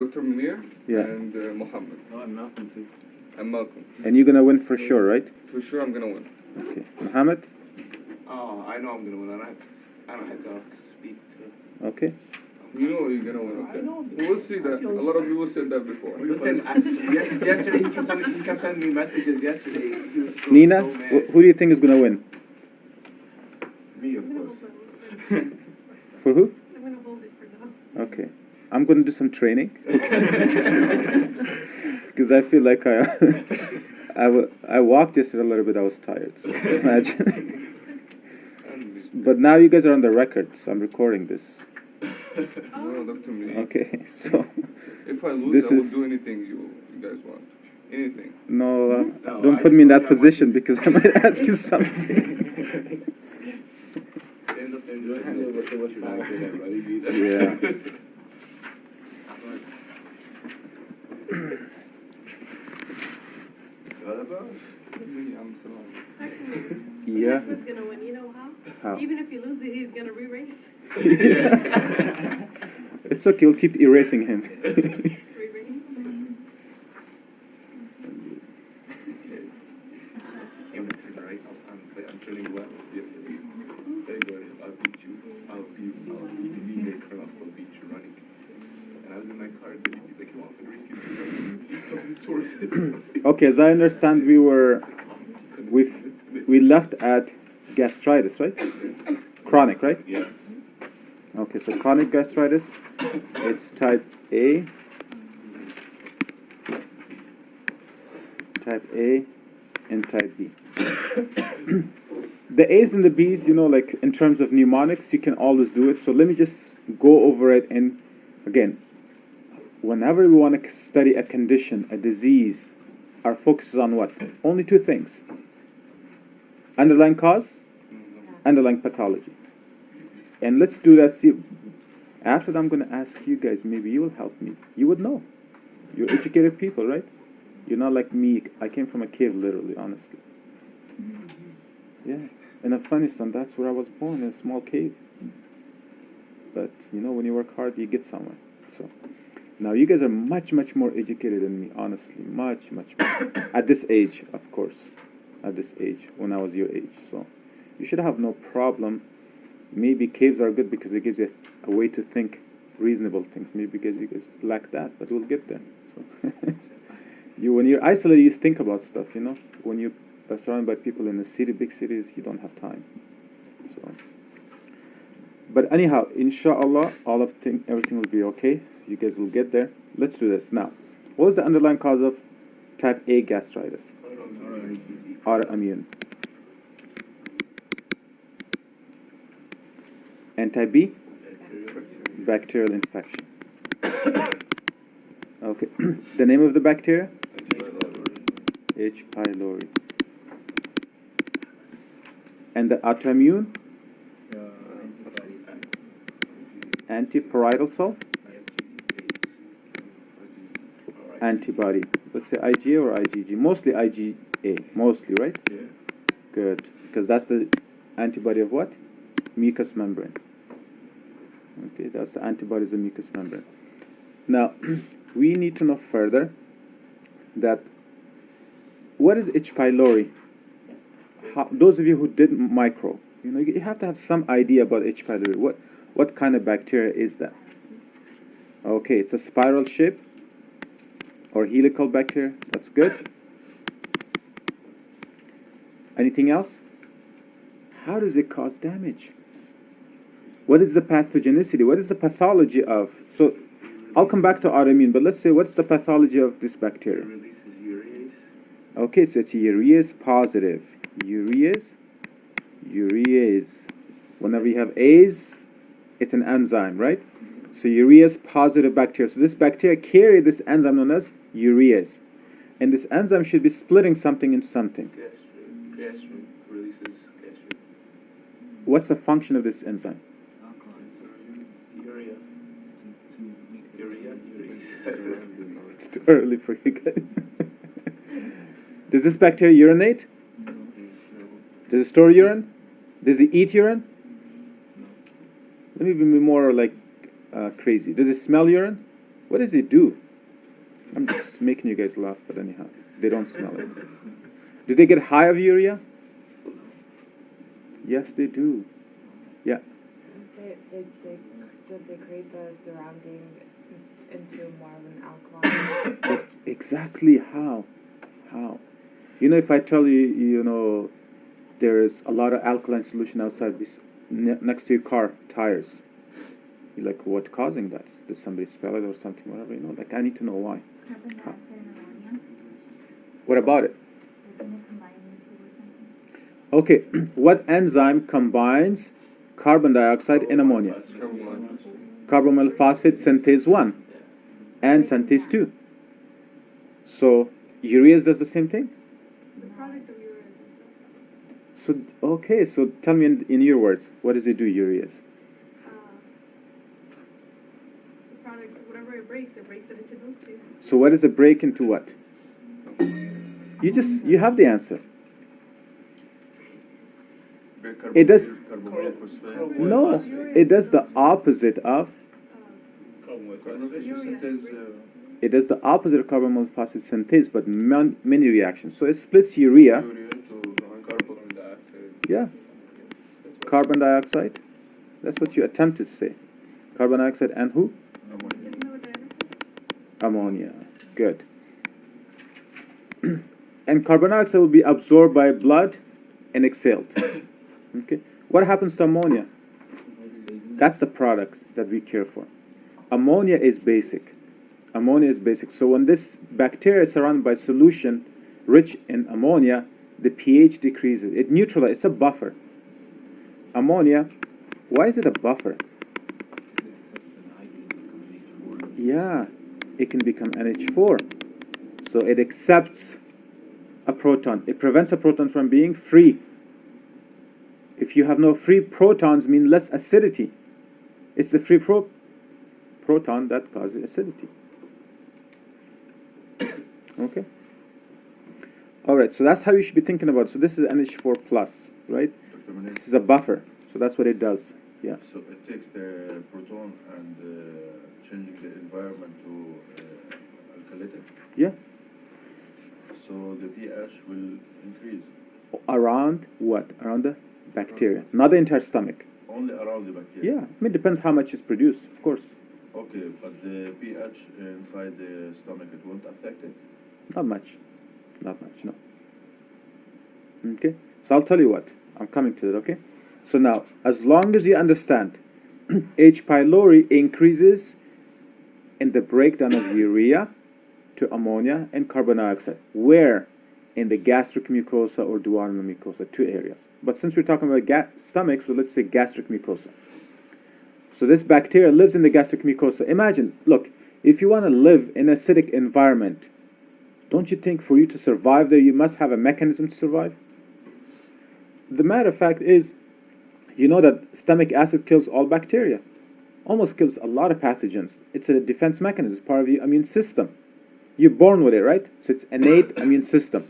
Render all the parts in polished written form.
Dr. Munir Yeah. and Mohammed. No, I'm Malcolm too. I'm Malcolm. And you're gonna win for sure, right? For sure I'm gonna win. Okay. Mohammed? Oh, I know I'm gonna win. I don't have to speak to. Okay. You know you're gonna win, okay? I know. We'll see that. A lot of people said that before. Listen, yesterday he kept sending me messages. Yesterday he was so, Nina, so mad. who do you think is gonna win? Me, of course. For who? I'm gonna hold it for now. Okay. I'm gonna do some training. Because I feel like I walked yesterday a little bit, I was tired. So imagine. But now you guys are on the record, so I'm recording this. No, Dr. Munir. Okay, so If I lose, this I will is- do anything you guys want. Anything. no, No, don't I put just me in told that you I position want because I might ask you something. End up there and You just handle what you're not good at, right? Yeah. What about me? I'm Salam. Yeah. Who's gonna win? You know how? How? Even if he loses, he's gonna re-race. It's okay, we'll keep erasing him. Re-race. Even if you're right, I'm feeling well. Yesterday, very good. I'll beat you. You can beat me, and I'll still beat you running. And I was in my car, and he's like, "He wants to race you." Okay, as I understand, we left at gastritis, right? Chronic, right? Yeah. Okay, so chronic gastritis, it's type A, and type B. The A's and the B's, you know, like in terms of mnemonics, you can always do it. So let me just go over it. And again, whenever we want to study a condition, a disease, our focus is on what? Only two things. Underlying cause, underlying pathology. And let's do that. See, after that, I'm going to ask you guys, maybe you will help me. You would know. You're educated people, right? You're not like me. I came from a cave, literally, honestly. Yeah. In Afghanistan, that's where I was born, in a small cave. But, you know, when you work hard, you get somewhere. So, now you guys are much, much more educated than me, honestly. Much, much more. At this age, of course. At this age, when I was your age. So, you should have no problem. Maybe caves are good because it gives you a way to think reasonable things. Maybe because you guys lack that, but we'll get there. So when you're isolated, you think about stuff, you know. When you are surrounded by people in the city, big cities, you don't have time. So, but anyhow, inshallah, everything will be okay. You guys will get there. Let's do this now. What was the underlying cause of type A gastritis? Autoimmune. And type B? Bacterial infection. Okay. The name of the bacteria? H. pylori. And the autoimmune? Antiparietal cell? Antibody. Let's say IgA or IgG. Mostly IgA. Mostly, right? Yeah. Good. Because that's the antibody of what? Mucous membrane. Okay, that's the antibodies of mucous membrane. Now, we need to know further that what is H. pylori? Those of you who did micro, you know, you have to have some idea about H. pylori. What kind of bacteria is that? Okay, it's a spiral shape or helical bacteria. That's good. Anything else? How does it cause damage? What is the pathogenicity? What is the pathology of? So, I'll come back to autoimmune, but let's say, what's the pathology of this bacteria? It releases urease. Okay, so it's urease positive. Urease. Whenever you have A's, it's an enzyme, right? So urease positive bacteria. So this bacteria carry this enzyme known as urease. And this enzyme should be splitting something into something. Gastric releases gastric. What's the function of this enzyme? Urea. It's too early for you guys. Does this bacteria urinate? Does it store urine? Does it eat urine? Let me be more like crazy. Does it smell urine? What does it do? I'm just making you guys laugh, but anyhow, they don't smell it. Do they get high of urea? Yes, they do. Yeah. So they create the surrounding into more of an alkaline. But exactly how? How? You know, if I tell you, you know, there's a lot of alkaline solution outside next to your car tires, you're like, what causing that? Did somebody spill it or something, whatever, you know? Like, I need to know why. Carbon dioxide and ammonia. What about it? Doesn't it combine the two or something? Okay, what enzyme combines carbon dioxide and ammonia? Carbonyl phosphate synthase 1 and synthase 2. So, urease does the same thing? The product of urease is that. So, okay, so tell me in your words, what does it do, urease? The product, whatever it breaks it into those two. So what does it break into what? You have the answer. It does, no, it does the opposite of, it does the opposite of carbonyl phosphate synthase, but many reactions. So it splits urea, yeah, carbon dioxide, that's what you attempted to say. Carbon dioxide and who? Isn't that what that is? Ammonia. Good. And carbon dioxide will be absorbed by blood and exhaled. Okay. What happens to ammonia? That's the product that we care for. Ammonia is basic. Ammonia is basic. So when this bacteria is surrounded by solution rich in ammonia, the pH decreases. It neutralizes. It's a buffer. Ammonia, why is it a buffer? Yeah, it can become NH4. So it accepts a proton. It prevents a proton from being free. If you have no free protons, mean less acidity. It's the free proton that causes acidity. Okay. All right. So that's how you should be thinking about it. So this is NH4 plus, right? This is a buffer. So that's what it does. Yeah. So it takes the proton and changing the environment to alkalitic. Yeah. So the pH will increase. Around what? Around the bacteria, not the entire stomach. Only around the bacteria. Yeah. I mean, it depends how much is produced, of course. Okay, but the pH inside the stomach, it won't affect it? Not much. Not much, no. Okay? So I'll tell you what. I'm coming to that, okay? So now, as long as you understand, H. pylori increases in the breakdown of urea to ammonia and carbon dioxide. Where? In the gastric mucosa or duodenal mucosa, 2 areas. But since we're talking about stomach, so let's say gastric mucosa. So this bacteria lives in the gastric mucosa. Imagine, look, if you want to live in an acidic environment, don't you think for you to survive there, you must have a mechanism to survive? The matter of fact is, you know that stomach acid kills all bacteria. Almost kills a lot of pathogens. It's a defense mechanism, part of your immune system. You're born with it, right? So it's innate immune system.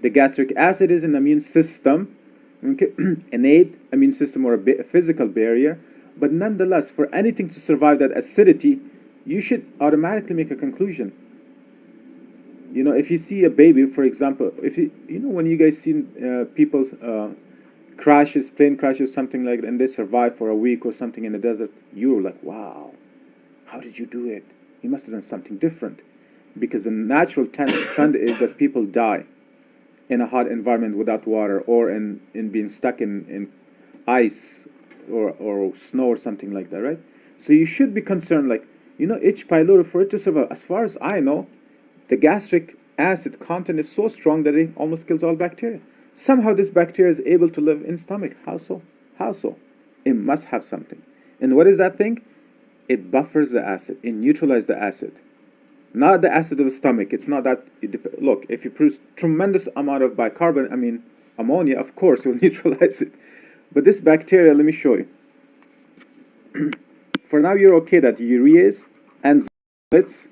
The gastric acid is an immune system, okay? Innate immune system or a physical barrier. But nonetheless, for anything to survive that acidity, you should automatically make a conclusion. You know, if you see a baby, for example, if you know when you guys see people crashes, plane crashes, something like that, and they survive for a week or something in the desert, you're like, wow, how did you do it? You must have done something different. Because the natural trend is that people die in a hot environment without water or in being stuck in ice or snow or something like that, right? So you should be concerned, like, you know, H. pylori, for it to survive, as far as I know, the gastric acid content is so strong that it almost kills all bacteria. Somehow this bacteria is able to live in stomach. How so? How so? It must have something. And what is that thing? It buffers the acid. It neutralizes the acid. Not the acid of the stomach. It's not that. Look, if you produce tremendous amount of ammonia, of course, it will neutralize it. But this bacteria, let me show you. For now, you're okay that urease and splits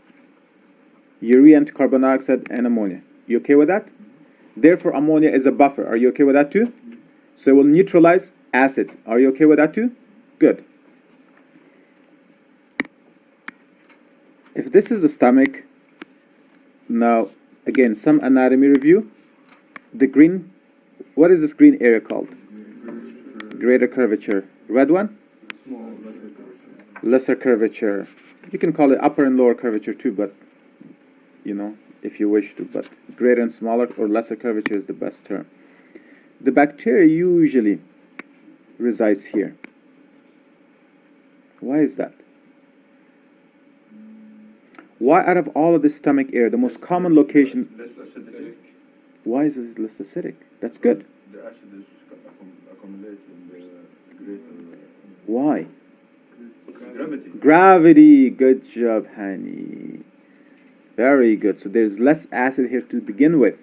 urea into carbon dioxide and ammonia. You okay with that? Therefore, ammonia is a buffer. Are you okay with that too? So it will neutralize acids. Are you okay with that too? Good. if this is the stomach, now, again, some anatomy review. The green, what is this green area called? Greater curvature. Red one? Small, lesser curvature. Lesser curvature. You can call it upper and lower curvature too, but, you know, if you wish to, but greater and smaller or lesser curvature is the best term. The bacteria usually resides here. Why is that? Why out of all of the stomach area, the most common location, Less acidic. why is it less acidic? That's good. The acid is accumulated in the greater Why? gravity. Gravity. Good job, honey. Very good. So there's less acid here to begin with.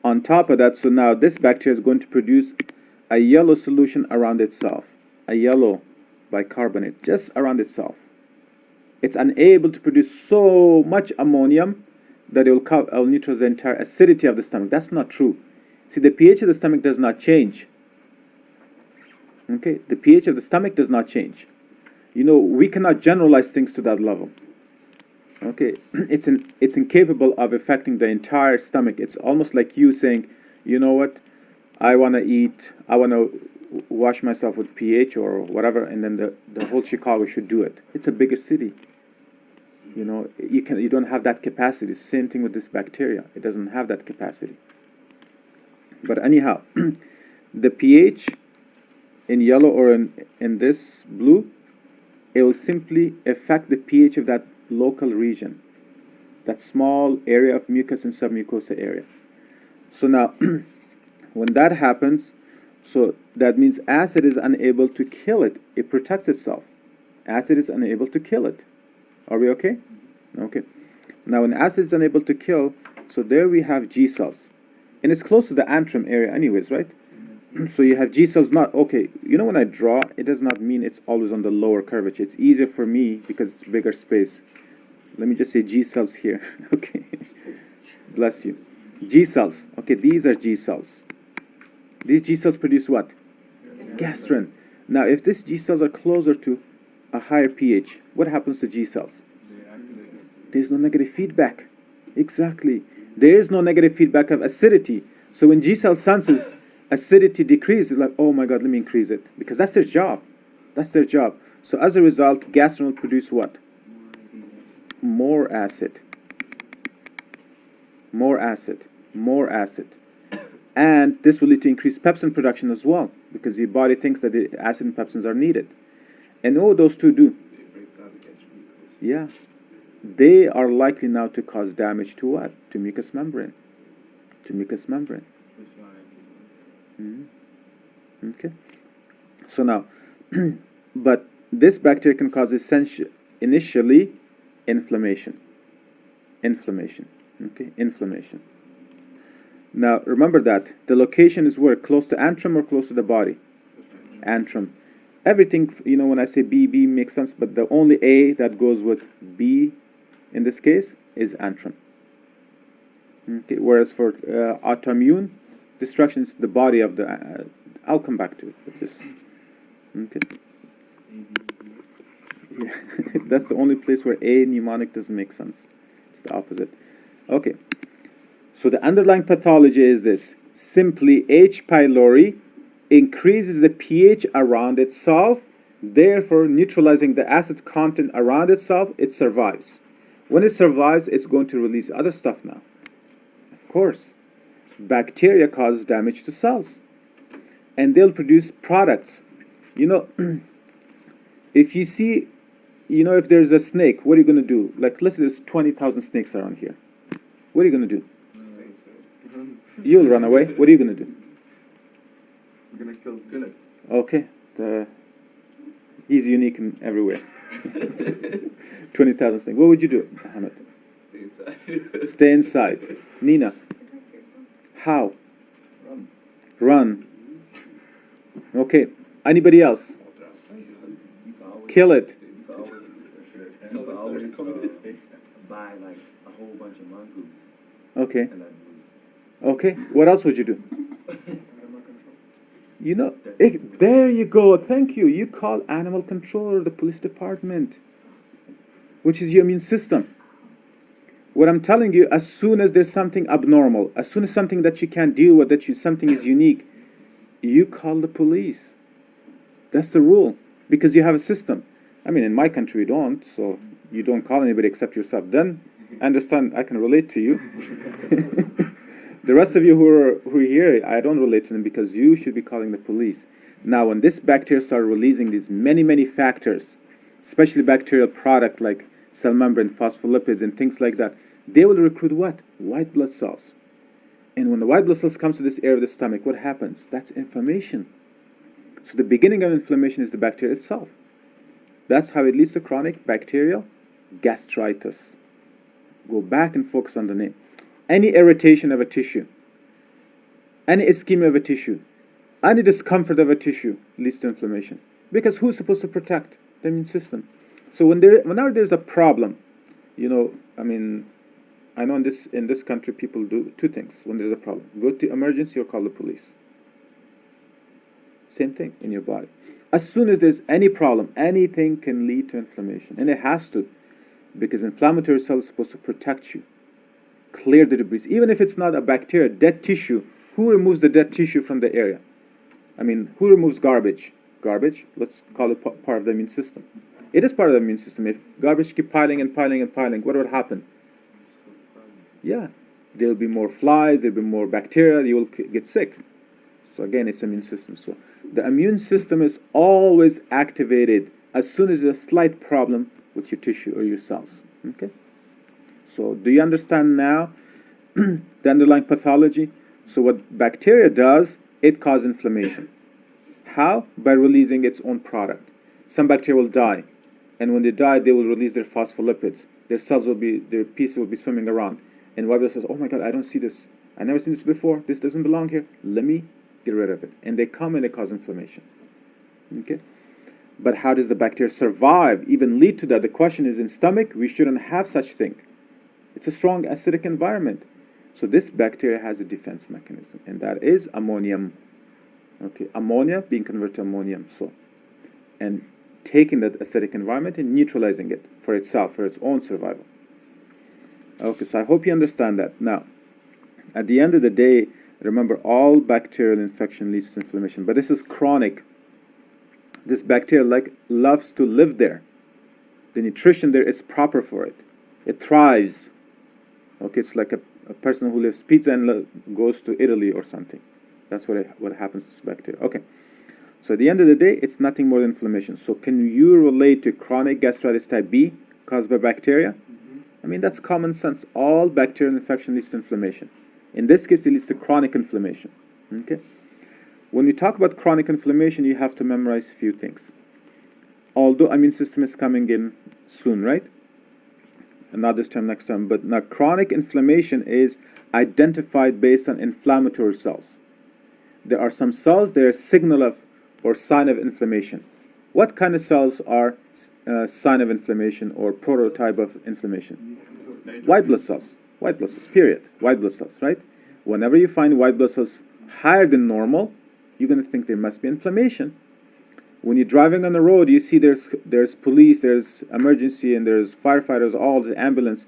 On top of that, so now this bacteria is going to produce a yellow solution around itself. A yellow bicarbonate, just around itself. It's unable to produce so much ammonium that it will neutralize the entire acidity of the stomach. That's not true. See, the pH of the stomach does not change. Okay, the pH of the stomach does not change. You know, we cannot generalize things to that level. Okay, it's incapable of affecting the entire stomach. It's almost like you saying, you know what, I want to wash myself with pH or whatever, and then the whole Chicago should do it. It's a bigger city. You know, you don't have that capacity. Same thing with this bacteria. It doesn't have that capacity. But anyhow, the pH in yellow or in this blue, it will simply affect the pH of that local region, that small area of mucus and submucosa area. So now, when that happens, so that means acid is unable to kill it. It protects itself. Acid is unable to kill it. Are we okay? Okay. Now, when acid is unable to kill, so there we have G cells. And it's close to the antrum area anyways, right? So you have G cells not, okay, you know when I draw, it does not mean it's always on the lower curvature. It's easier for me because it's bigger space. Let me just say G cells here, okay? Bless you. G cells, okay, these are G cells. These G cells produce what? Gastrin. Now, if these G cells are closer to a higher pH, what happens to G cells? There's no negative feedback. Exactly. There is no negative feedback of acidity. So when G cell senses acidity decrease, it's like, oh my God, let me increase it. Because that's their job. That's their job. So as a result, gastrin will produce what? More acid. More acid. More acid. And this will lead to increased pepsin production as well, because your body thinks that the acid and pepsins are needed. And what those two do? They break down the gastric mucosa. Yeah. They are likely now to cause damage to what? To mucous membrane. To mucous membrane. Okay. So now, but this bacteria can cause initially inflammation. Inflammation. Okay, inflammation. Now, remember that the location is where? Close to antrum or close to the body? Antrum. Everything, you know, when I say B makes sense, but the only A that goes with B in this case is antrum. Okay, whereas for autoimmune destruction, it's the body of the, I'll come back to it, but just, okay. Yeah, that's the only place where A mnemonic doesn't make sense. It's the opposite. Okay. So the underlying pathology is this. Simply H. pylori increases the pH around itself, therefore neutralizing the acid content around itself, it survives. When it survives, it's going to release other stuff now. Of course, bacteria causes damage to cells. And they'll produce products. You know, if you see, you know, if there's a snake, what are you going to do? Like, let's say there's 20,000 snakes around here. What are you going to do? You'll run away. What are you going to do? We're gonna kill it. Okay. He's unique in everywhere. 20,000 snakes. What would you do, Ahmed? Stay inside. Stay inside. Nina, Protect yourself. how? Run. Okay. Anybody else? Kill it. Buy like a whole bunch of mongoose Okay. and let loose. Okay. What else would you do? You know, there you go. Thank you. You call animal control or the police department. which is your immune system. What I'm telling you, as soon as there's something abnormal, as soon as something that you can't deal with, something is unique, you call the police. That's the rule, because you have a system. I mean, in my country, you don't, so you don't call anybody except yourself. Then, understand, I can relate to you. The rest of you who are here, I don't relate to them, because you should be calling the police. Now, when this bacteria start releasing these many factors, especially bacterial product like cell membrane, phospholipids, and things like that, they will recruit what? White blood cells. And when the white blood cells comes to this area of the stomach, what happens? That's inflammation. So the beginning of inflammation is the bacteria itself. That's how it leads to chronic bacterial gastritis. Go back and focus on the name. Any irritation of a tissue, any ischemia of a tissue, any discomfort of a tissue leads to inflammation. Because who's supposed to protect? The immune system. So whenever there's a problem, you know, I mean, I know in this country people do two things when there's a problem. Go to emergency or call the police. Same thing in your body. As soon as there's any problem, anything can lead to inflammation. And it has to, because inflammatory cells are supposed to protect you, clear the debris. Even if it's not a bacteria, dead tissue, who removes the dead tissue from the area? I mean, who removes garbage? Garbage, let's call it part of the immune system. It is part of the immune system. If garbage keep piling, what would happen? Yeah, there will be more flies, there will be more bacteria, you will get sick. So again, it's immune system. So the immune system is always activated as soon as there's a slight problem with your tissue or your cells. Okay? So do you understand now the underlying pathology? So what bacteria does, it causes inflammation. How? By releasing its own product. Some bacteria will die, and when they die, they will release their phospholipids. Their pieces will be swimming around. And white blood says, oh my God, I don't see this. I've never seen this before. This doesn't belong here. Let me get rid of it. And they come and they cause inflammation. Okay? But how does the bacteria survive, even lead to that? The question is, in stomach, we shouldn't have such thing. It's a strong acidic environment. So this bacteria has a defense mechanism, and that is ammonium. Okay, ammonia being converted to ammonium. So, and taking that acidic environment and neutralizing it for itself, for its own survival. Okay, so I hope you understand that. Now, at the end of the day, remember, all bacterial infection leads to inflammation, but this is chronic. This bacteria loves to live there. The nutrition there is proper for it. It thrives. Okay, it's like a person who lives pizza and goes to Italy or something. That's what happens to this bacteria. Okay, so at the end of the day, it's nothing more than inflammation. So can you relate to chronic gastritis type B caused by bacteria? I mean, that's common sense. All bacterial infection leads to inflammation. In this case, it leads to chronic inflammation. Okay? When you talk about chronic inflammation, you have to memorize a few things. Although immune system is coming in soon, right? And not this term, next term. But now chronic inflammation is identified based on inflammatory cells. There are some cells that are signal of or sign of inflammation. What kind of cells are sign of inflammation or prototype of inflammation? White blood cells. White blood cells, period. White blood cells, right? Whenever you find white blood cells higher than normal, you're going to think there must be inflammation. When you're driving on the road, you see there's police, there's emergency, and there's firefighters, all the ambulance.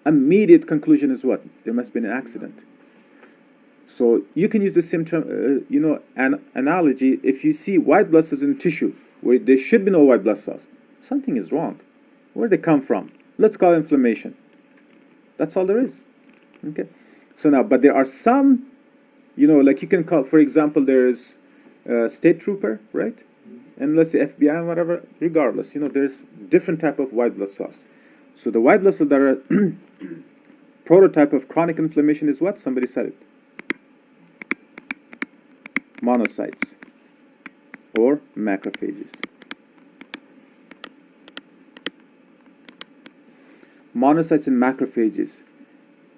Immediate conclusion is what? There must be an accident. So you can use the same term, an analogy. If you see white blood cells in tissue where there should be no white blood cells, something is wrong. Where do they come from? Let's call it inflammation. That's all there is. Okay. So now, but there are some, like you can call, for example, there's a state trooper, right? And let's say FBI and whatever, regardless, there's different type of white blood cells. So the white blood cells that are prototype of chronic inflammation is what? Somebody said it. Monocytes or macrophages. Monocytes and macrophages,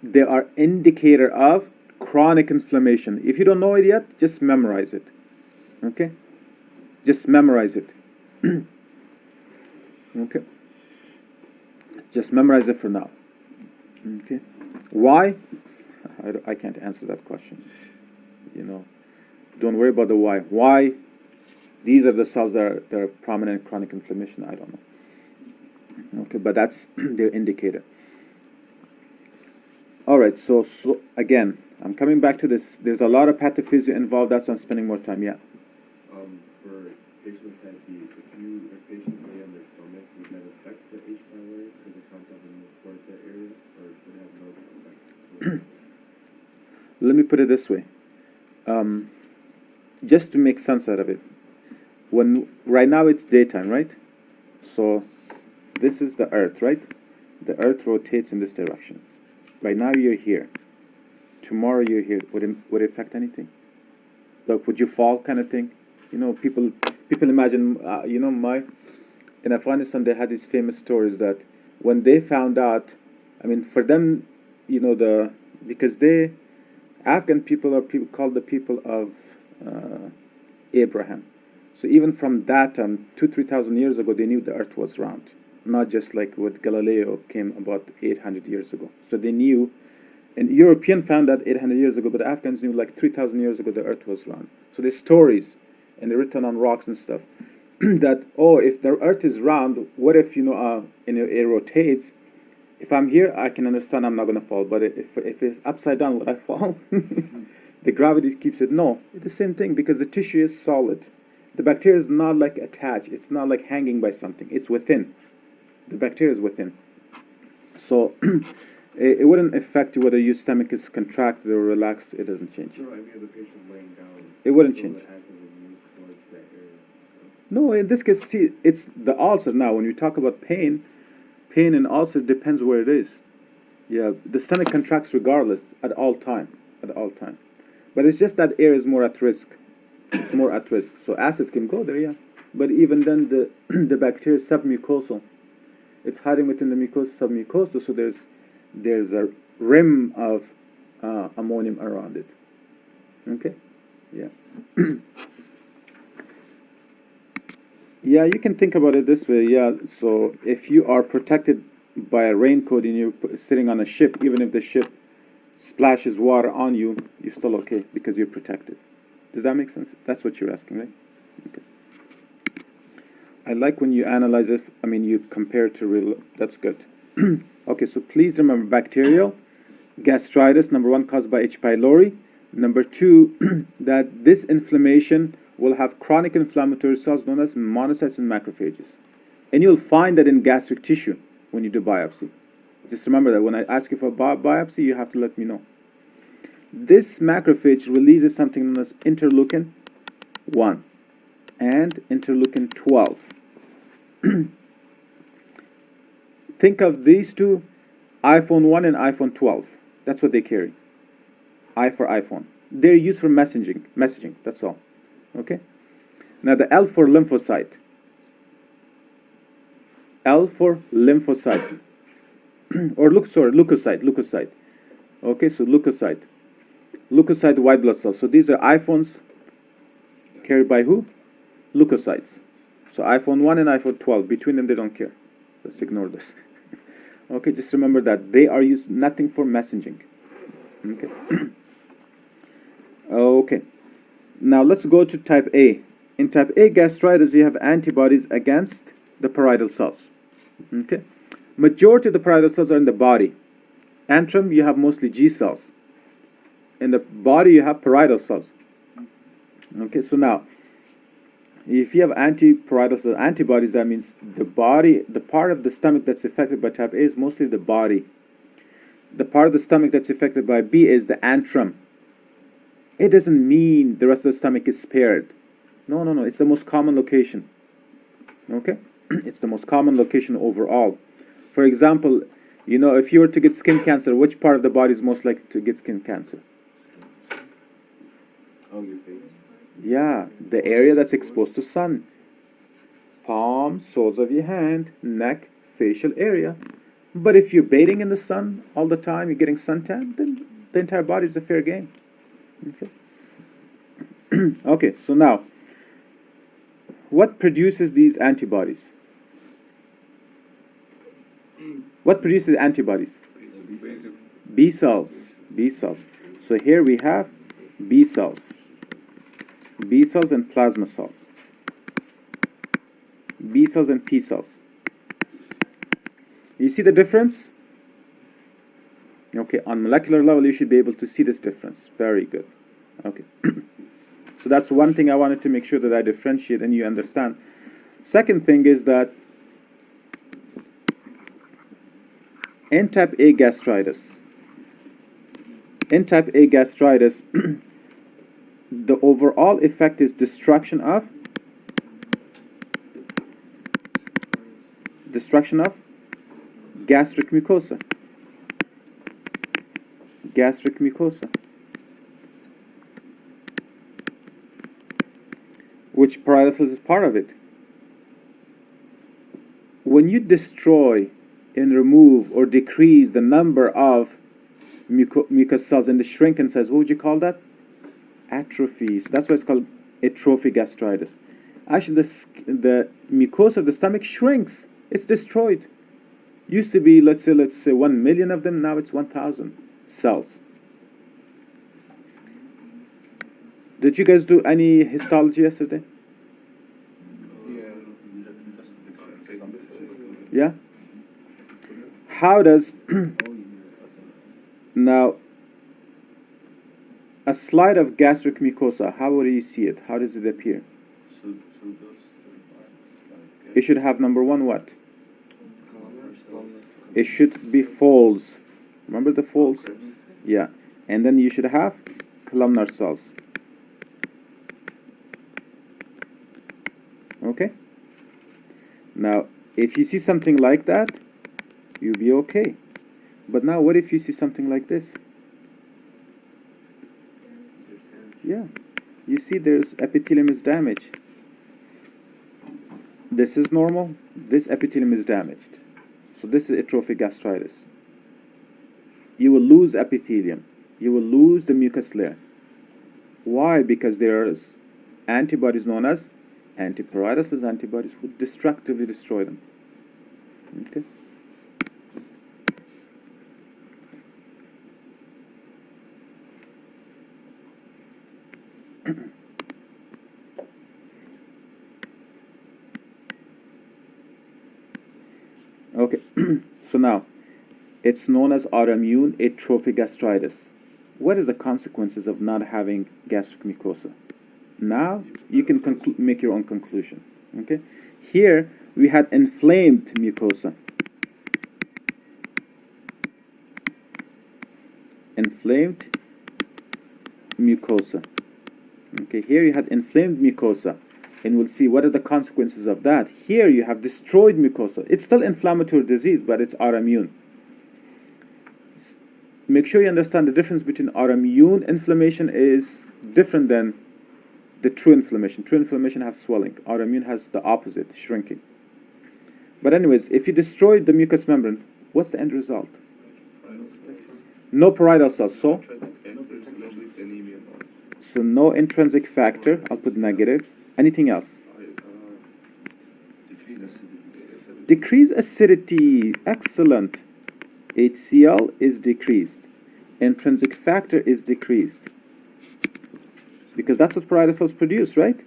they are indicator of chronic inflammation. If you don't know it yet, just memorize it. Okay? Just memorize it. Okay? Just memorize it for now. Okay? Why? I can't answer that question. Don't worry about the why. Why these are the cells that are prominent in chronic inflammation, I don't know. Okay, but that's their indicator. All right, so again, I'm coming back to this. There's a lot of pathophysio involved. That's why I'm spending more time. Yeah. For patients that if patients lay on their stomach, would that affect the H. pylori because it comes up and moves towards that area, or would it have no effect? Let me put it this way. Just to make sense out of it. Right now it's daytime, right? So this is the Earth, right? The Earth rotates in this direction. Right now you're here. Tomorrow you're here. Would it affect anything? Like, would you fall, kind of thing? You know, people imagine. In Afghanistan they had these famous stories that when they found out, I mean, for them, because Afghan people are called the people of Abraham. So even from that 2,000-3,000 years ago, they knew the Earth was round, not just like what Galileo came about 800 years ago. So they knew, and European found that 800 years ago, but the Afghans knew like 3,000 years ago the Earth was round. So there's stories, and they're written on rocks and stuff, that, if the Earth is round, what if, it rotates? If I'm here, I can understand I'm not going to fall, but if it's upside down, would I fall? The gravity keeps it. No, it's the same thing, because the tissue is solid. The bacteria is not like attached. It's not like hanging by something. It's within. The bacteria is within. So it wouldn't affect you whether your stomach is contracted or relaxed. It doesn't change. No, I mean the patient laying down. It wouldn't change. Actively move towards that area. No, in this case, see, it's the ulcer now. When you talk about pain and ulcer depends where it is. Yeah, the stomach contracts regardless at all time. But it's just that area is more at risk. It's more at risk. So acid can go there, yeah. But even then, the bacteria is submucosal. It's hiding within the mucosa, submucosa. So there's a rim of ammonium around it. Okay, yeah. Yeah, you can think about it this way. Yeah, so if you are protected by a raincoat and you're sitting on a ship, even if the ship splashes water on you, you're still okay because you're protected. Does that make sense? That's what you're asking, right? Okay. I like when you analyze it, you compare to real, that's good. Okay, so please remember bacterial, gastritis, number 1, caused by H. pylori. Number 2, that this inflammation will have chronic inflammatory cells known as monocytes and macrophages. And you'll find that in gastric tissue when you do biopsy. Just remember that when I ask you for a biopsy, you have to let me know. This macrophage releases something known as interleukin 1 and interleukin 12. Think of these two, iPhone 1 and iPhone 12. That's what they carry. I for iPhone. They're used for messaging, that's all. Okay? Now the L for lymphocyte. L for lymphocyte. Or leukocyte. Okay, so leukocyte. Leukocyte white blood cells. So these are iPhones carried by who? Leukocytes. So iPhone 1 and iPhone 12. Between them, they don't care. Let's ignore this. Okay, just remember that they are used nothing for messaging. Okay. Okay. Now let's go to type A. In type A gastritis, you have antibodies against the parietal cells. Okay. Majority of the parietal cells are in the body. Antrum, you have mostly G cells. In the body, you have parietal cells. Okay, so now, if you have anti-parietal cell antibodies, that means the body, the part of the stomach that's affected by type A is mostly the body. The part of the stomach that's affected by B is the antrum. It doesn't mean the rest of the stomach is spared. No. It's the most common location. Okay? It's the most common location overall. For example, if you were to get skin cancer, which part of the body is most likely to get skin cancer? Oh, your face. Yeah, the area that's exposed to sun. Palm, soles of your hand, neck, facial area. But if you're bathing in the sun all the time, you're getting suntan, then the entire body is a fair game. Okay. Okay, so now, what produces these antibodies? What produces antibodies? B cells. B cells. So here we have B cells. B cells and plasma cells. B cells and P cells. You see the difference? Okay, on molecular level, you should be able to see this difference. Very good. Okay. So that's one thing I wanted to make sure that I differentiate and you understand. Second thing is that in type A gastritis, the overall effect is destruction of gastric mucosa. Gastric mucosa, which paralysis is part of it. When you destroy and remove or decrease the number of mucous cells in the shrinking cells, what would you call that? Atrophy. So that's why it's called atrophic gastritis. Actually, the mucosa of the stomach shrinks. It's destroyed. Used to be, let's say 1 million of them. Now it's 1,000 cells. Did you guys do any histology yesterday? Yeah? How does now a slide of gastric mucosa, how would you see it? How does it appear? It should have number one what? It should be folds. Remember the folds? Yeah. And then you should have columnar cells. Okay? Now, if you see something like that, you'll be okay. But now, what if you see something like this? Yeah. You see there's epithelium is damaged. This is normal. This epithelium is damaged. So this is atrophic gastritis. You will lose epithelium. You will lose the mucus layer. Why? Because there is antibodies known as antiparalysis antibodies who destructively destroy them. Okay. Okay. So now, it's known as autoimmune atrophic gastritis. What is the consequences of not having gastric mucosa? Now you can make your own conclusion. Okay. Here we had inflamed mucosa. Inflamed mucosa. Okay. Here you had inflamed mucosa, and we'll see what are the consequences of that. Here you have destroyed mucosa. It's still inflammatory disease, but it's autoimmune. Make sure you understand the difference between autoimmune inflammation is different than the true inflammation. True inflammation has swelling. Autoimmune has the opposite, shrinking. But anyways, if you destroy the mucous membrane, what's the end result? No parietal cells. So no intrinsic factor. I'll put negative. Anything else? Decrease acidity. Excellent. HCl is decreased. Intrinsic factor is decreased. Because that's what parietal cells produce, right?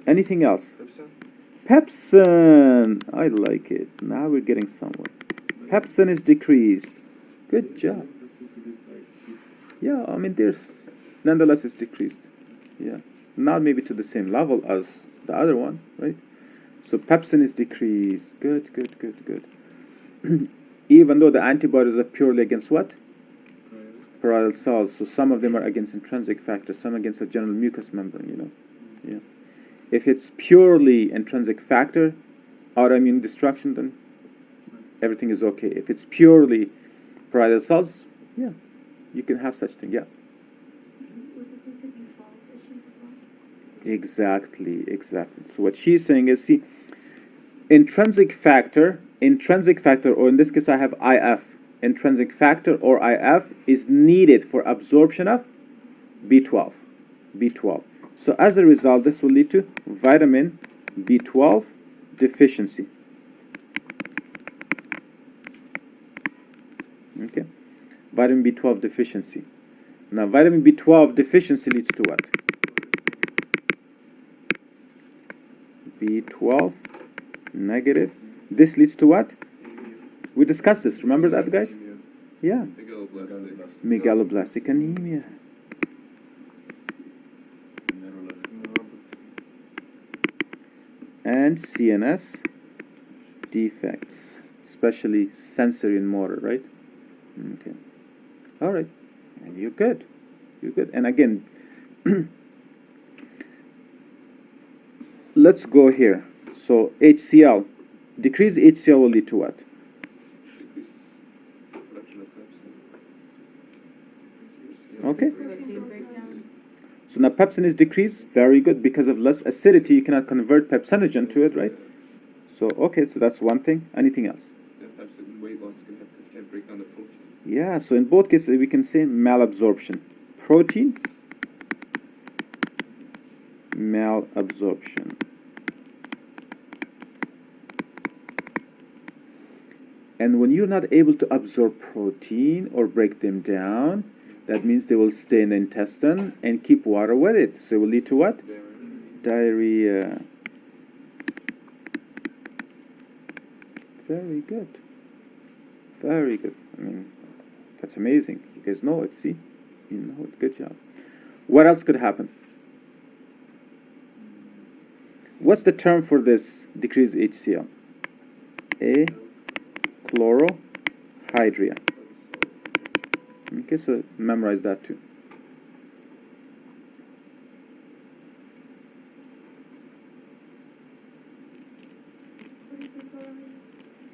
Anything else? Pepsin. I like it. Now we're getting somewhere. Pepsin is decreased. Good job. Yeah, I mean, there's nonetheless it's decreased. Yeah, not maybe to the same level as the other one, right? So pepsin is decreased. Good, good, good, good. Even though the antibodies are purely against what? Parietal cells. So some of them are against intrinsic factors, some against the general mucous membrane, you know. Yeah. If it's purely intrinsic factor, autoimmune destruction, then everything is okay. If it's purely parietal cells, yeah, you can have such thing, yeah. Would this lead to B12 issues as well? Exactly, exactly. So what she's saying is, see, intrinsic factor, or in this case I have IF, intrinsic factor or IF is needed for absorption of B12. So as a result, this will lead to vitamin B12 deficiency. Okay, vitamin B12 deficiency. Now, vitamin B12 deficiency leads to what? B12 negative. This leads to what? We discussed this. Remember that, guys? Yeah. Megaloblastic. Megaloblastic anemia. And CNS defects, especially sensory and motor, right? Okay. All right. And you're good. You're good. And again, let's go here. So HCl, decreased HCl will lead to what? Production of pepsin. Okay. Protein breakdown. So now pepsin is decreased. Very good. Because of less acidity, you cannot convert pepsinogen to it, right? So, okay, so that's one thing. Anything else? Yeah, pepsin weight loss can break down the protein. Yeah, so in both cases, we can say malabsorption. Protein, malabsorption. And when you're not able to absorb protein or break them down, that means they will stay in the intestine and keep water with it. So it will lead to what? Diarrhea. Very good. Very good. I mean, that's amazing. You guys know it, see? You know it. Good job. What else could happen? What's the term for this decreased HCl? Chlorohydria. Okay, so memorize that too.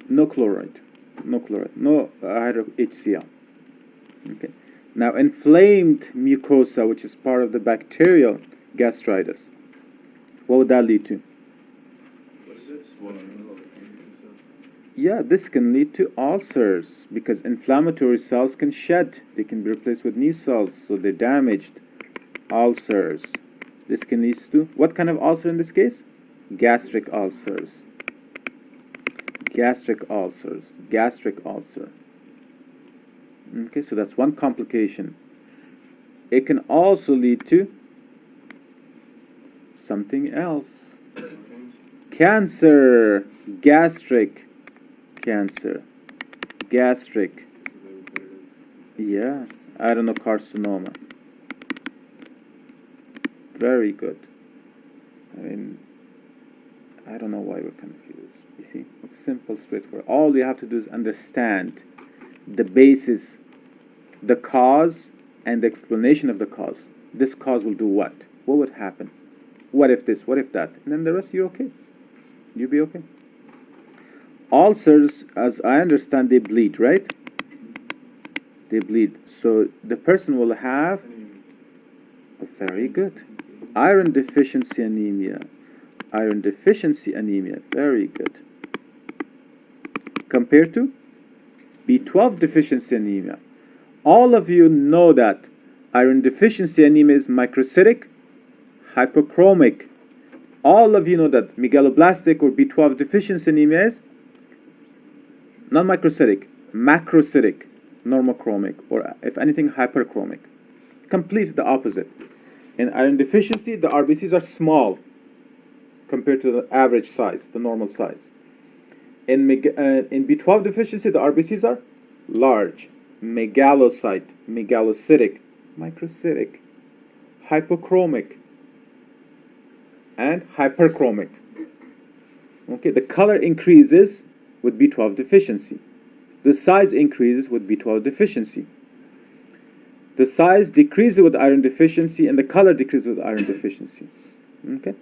No chloride. No chloride. No HCl. Okay. Now, inflamed mucosa, which is part of the bacterial gastritis, what would that lead to? Yeah, this can lead to ulcers because inflammatory cells can shed. They can be replaced with new cells, so they're damaged. Ulcers. This can lead to what kind of ulcer in this case? Gastric ulcers. Gastric ulcers. Gastric ulcer. Okay, so that's one complication. It can also lead to something else. Cancer. Gastric cancer. Gastric. Yeah, adenocarcinoma. Very good. I mean, I don't know why we're confused. You see, it's simple, straightforward. All you have to do is understand the basis, the cause, and the explanation of the cause. This cause will do what? What would happen? What if this? What if that? And then the rest, you're okay. You'll be okay. Ulcers, as I understand, they bleed, right? They bleed. So the person will have, very good, iron deficiency anemia. Iron deficiency anemia, very good. Compared to B12 deficiency anemia. All of you know that iron deficiency anemia is microcytic, hypochromic. All of you know that megaloblastic or B12 deficiency anemia is not microcytic, macrocytic, normochromic, or if anything, hyperchromic. Complete the opposite. In iron deficiency, the RBCs are small compared to the average size, the normal size. In B12 deficiency, the RBCs are large, megalocyte, megalocytic, microcytic, hypochromic, and hyperchromic. Okay, the color increases with B12 deficiency. The size increases with B12 deficiency. The size decreases with iron deficiency, and the color decreases with iron deficiency. Okay?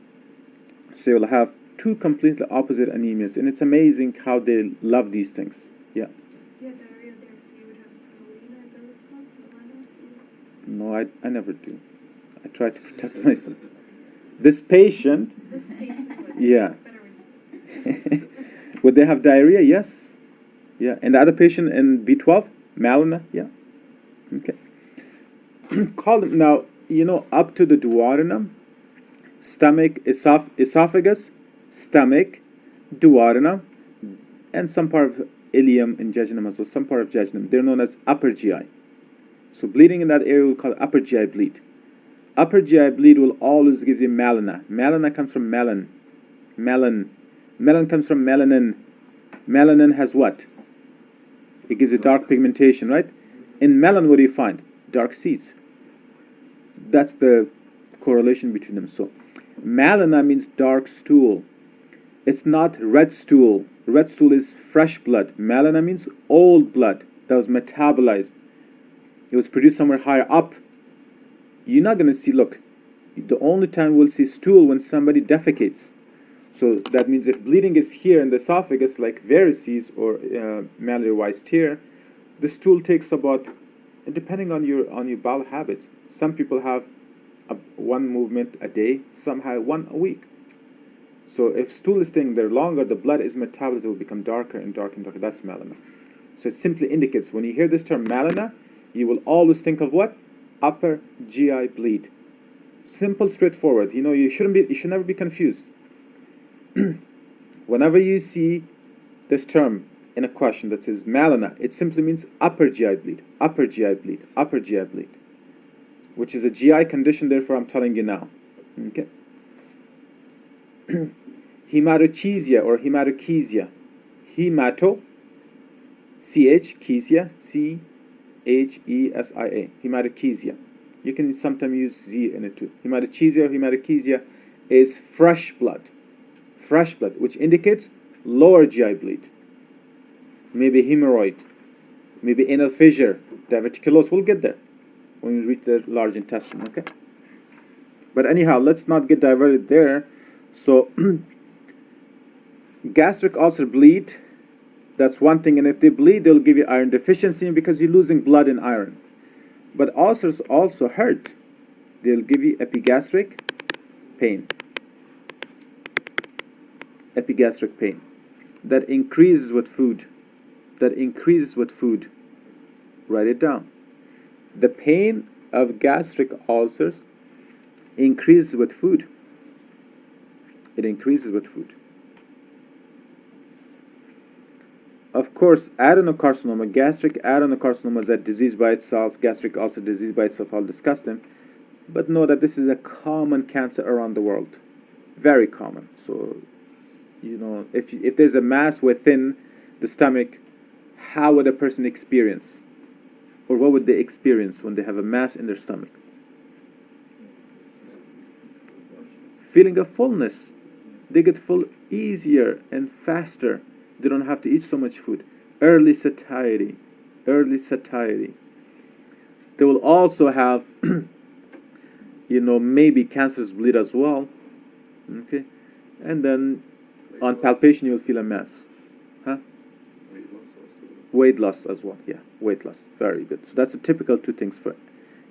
So you'll have two completely opposite anemias, and it's amazing how they love these things. Yeah. Yeah, diarrhea there, so you would have Carolina, is that what it's called? Carolina? No, I never do. I try to protect myself. This patient, This patient would. yeah. Better words. Would they have diarrhea? Yes. Yeah. And the other patient in B12? Malina? Yeah. Okay. Call them now, you know, up to the duodenum, stomach, esophagus, stomach, duodenum, and some part of ileum and jejunum as well, some part of jejunum. They're known as upper GI. So bleeding in that area we'll call it upper GI bleed. Upper GI bleed will always give you melena. Melena comes from melon. Melon comes from melanin. Melanin has what? It gives you dark pigmentation, right? In melon, what do you find? Dark seeds. That's the correlation between them. So melena means dark stool. It's not red stool. Red stool is fresh blood. Melena means old blood that was metabolized. It was produced somewhere higher up. You're not going to see, look, the only time we'll see stool when somebody defecates. So that means if bleeding is here in the esophagus, like varices or malary-wise tear, the stool takes about, depending on your bowel habits, some people have one movement a day, some have one a week. So if stool is staying there longer, the blood is metabolized, it will become darker and darker and darker. That's melena. So it simply indicates, when you hear this term melena, you will always think of what? Upper GI bleed. Simple, straightforward. You know, you should never be confused. Whenever you see this term in a question that says melena, it simply means upper GI bleed, upper GI bleed, upper GI bleed, which is a GI condition, therefore I'm telling you now. Okay? Hematochezia or hematochezia. Hemato, CH, chezia, CHESIA. Hematochezia. You can sometimes use Z in it too. Hematochezia or hematochezia is fresh blood. Fresh blood, which indicates lower GI bleed. Maybe hemorrhoid, maybe anal fissure, diverticulosis. We'll get there when we reach the large intestine, okay? But anyhow, let's not get diverted there. So, gastric ulcer bleed, that's one thing. And if they bleed, they'll give you iron deficiency because you're losing blood and iron. But ulcers also hurt. They'll give you epigastric pain. Epigastric pain. That increases with food. That increases with food. Write it down. The pain of gastric ulcers increases with food. It increases with food. Of course, adenocarcinoma, gastric adenocarcinoma is a disease by itself, gastric ulcer disease by itself, I'll discuss them. But know that this is a common cancer around the world. Very common. So, you know, if there's a mass within the stomach, how would a person experience? Or what would they experience when they have a mass in their stomach? Feeling of fullness. They get full easier and faster. They don't have to eat so much food. Early satiety. Early satiety. They will also have, you know, maybe cancerous bleed as well. Okay? And then on palpation, you'll feel a mass. Huh? Weight loss as well. Yeah, weight loss. Very good. So that's the typical two things for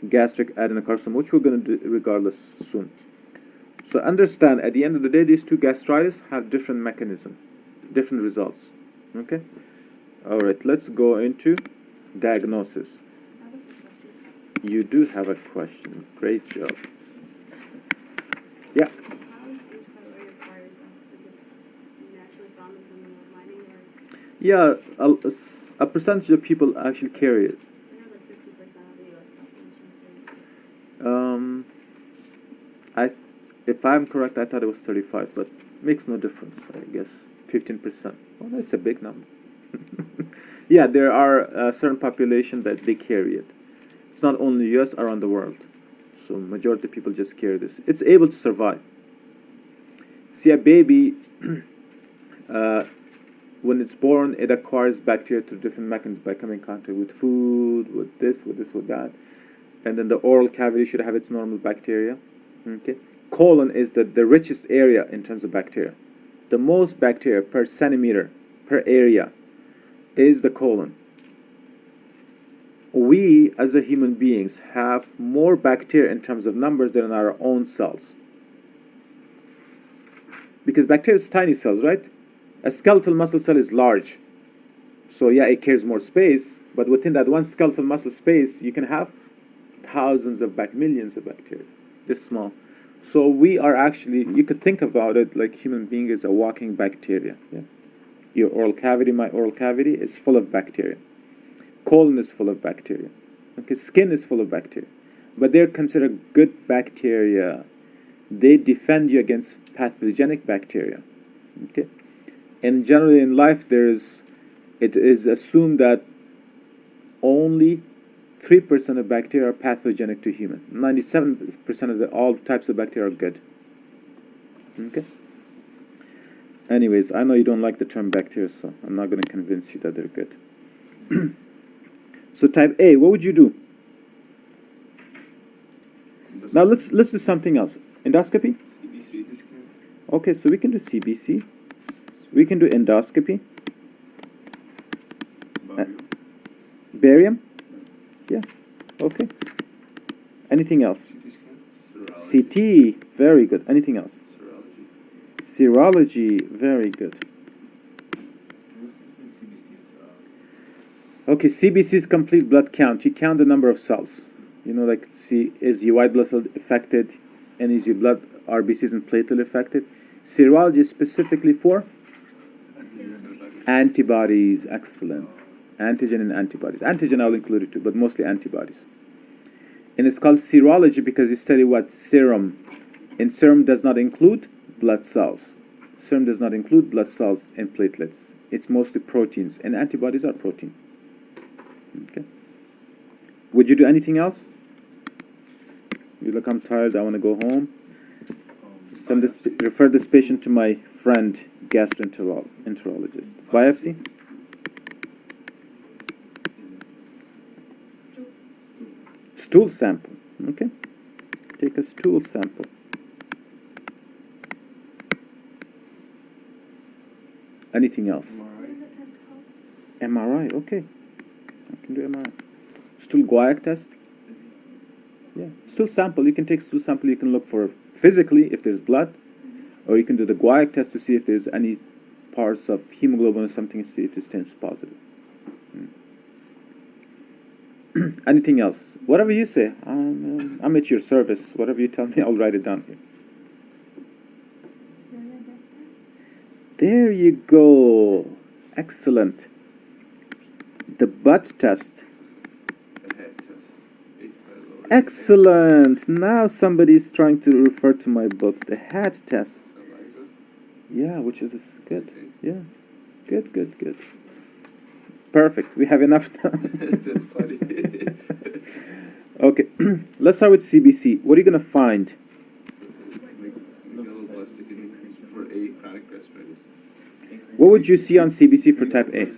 gastric adenocarcinoma, which we're going to do regardless soon. So understand, at the end of the day, these two gastritis have different mechanism, different results. Okay? All right, let's go into diagnosis. You do have a question. Great job. Yeah. How is H. pylori acquired? Is it naturally found within the lining or? Yeah, a percentage of people actually carry it. I know like 50% of the U.S. population If I'm correct, I thought it was 35, but makes no difference. I guess 15%. Well, that's a big number. Yeah, there are a certain population that they carry it. It's not only U.S., around the world. So majority of people just carry this. It's able to survive. See, a baby, when it's born, it acquires bacteria through different mechanisms by coming in contact with food, with this, with that. And then the oral cavity should have its normal bacteria. Okay. Colon is the richest area in terms of bacteria. The most bacteria per centimeter, per area, is the colon. We, as a human beings, have more bacteria in terms of numbers than our own cells. Because bacteria is tiny cells, right? A skeletal muscle cell is large. So yeah, it carries more space, but within that one skeletal muscle space, you can have thousands of millions of bacteria. They're small. So we are actually, you could think about it like human being is a walking bacteria. Yeah? Your oral cavity, my oral cavity is full of bacteria. Colon is full of bacteria. Okay, skin is full of bacteria. But they're considered good bacteria. They defend you against pathogenic bacteria. Okay? And generally in life, it is assumed that only 3% of bacteria are pathogenic to human. 97% of all types of bacteria are good. Okay? Anyways, I know you don't like the term bacteria, so I'm not going to convince you that they're good. So type A, what would you do? Now let's do something else. Endoscopy? CBC. Okay, so we can do CBC. We can do endoscopy. Barium? Yeah. Okay. Anything else? CT, very good. Anything else? Serology, very good. Okay, CBC is complete blood count. You count the number of cells. You know, like, see, is your white blood cell affected, and is your blood RBCs and platelet affected? Serology is specifically for antibodies. Excellent. Antigen and antibodies. Antigen I'll include it too, but mostly antibodies. And it's called serology because you study what? Serum. And serum does not include blood cells. Serum does not include blood cells and platelets. It's mostly proteins, and antibodies are protein. Okay. Would you do anything else? You look, I'm tired, I want to go home. Refer this patient to my friend, gastroenterologist. Biopsy? Stool sample. Okay. Take a stool sample. Anything else? What is that test called? MRI. Okay. I can do MRI. Stool guaiac test. Yeah. Stool sample. You can take stool sample. You can look for physically if there's blood, or you can do the guaiac test to see if there's any parts of hemoglobin or something, to see if it's test positive. Anything else? Whatever you say. I'm at your service. Whatever you tell me, I'll write it down here. There you go. Excellent. The butt test. The head test. Excellent. Now somebody's trying to refer to my book, the head test. Eliza. Yeah, which is good. Yeah. Good, good, good. Perfect. We have enough time. That's funny. Okay. Let's start with CBC. What are you going to find? For A, chronic gastritis. What would you see on CBC for type A?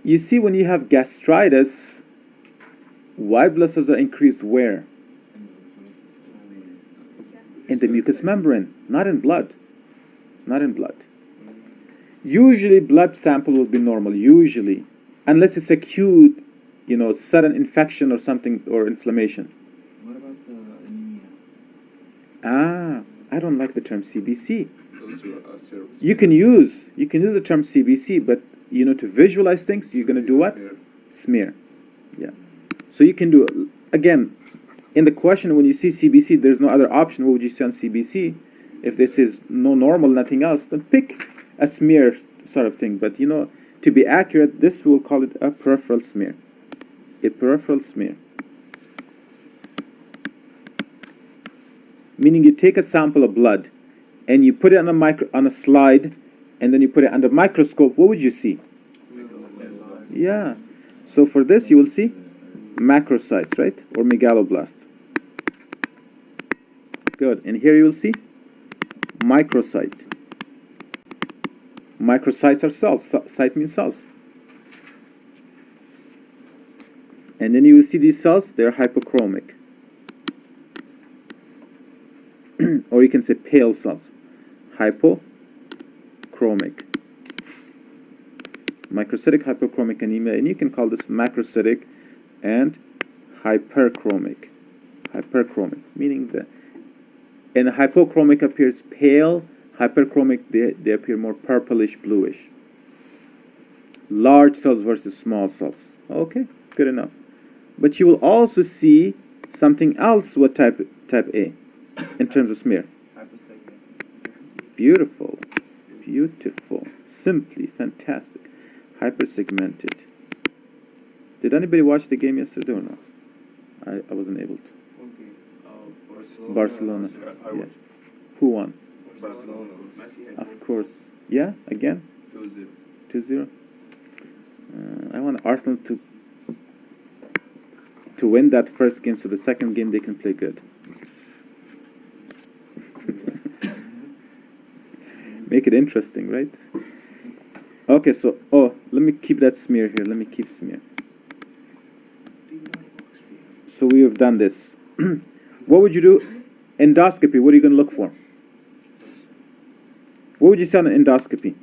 You see, when you have gastritis, white blood cells are increased where? In the mucous membrane, not in blood. Not in blood. Usually, blood sample will be normal, usually. Unless it's acute, you know, sudden infection or something, or inflammation. What about the anemia? Ah, I don't like the term CBC. You can use the term CBC, but, you know, to visualize things, you're going to do what? Smear. Yeah. So you can do, again, in the question, when you see CBC, there's no other option. What would you say on CBC? If this is no normal, nothing else, then pick a smear sort of thing. But, you know, to be accurate, this we'll call it a peripheral smear. A peripheral smear. Meaning you take a sample of blood and you put it on a slide, and then you put it under microscope. What would you see? Yeah. So for this, you will see macrocytes, right? Or megaloblast. Good. And here you will see microcyte. Microcytes are cells. Cyte means cells. And then you will see these cells, they're hypochromic. Or you can say pale cells. Hypochromic. Microcytic hypochromic anemia. And you can call this macrocytic and hyperchromic. Hyperchromic, meaning that. And hypochromic appears pale. Hyperchromic, they appear more purplish, bluish. Large cells versus small cells. Okay, good enough. But you will also see something else with type A in terms of smear. Beautiful. Beautiful. Simply fantastic. Hypersegmented. Did anybody watch the game yesterday or not? I wasn't able to. Okay. Barcelona. I Yeah. was. Who won? Barcelona. Messi had Of course. Yeah, again? 2-0. 2-0. I want Arsenal to win that first game, so the second game they can play good. Make it interesting, right? Okay, so, let me keep that smear here. Let me keep smear. So we have done this. What would you do? Endoscopy, what are you going to look for? What would you say on an endoscopy?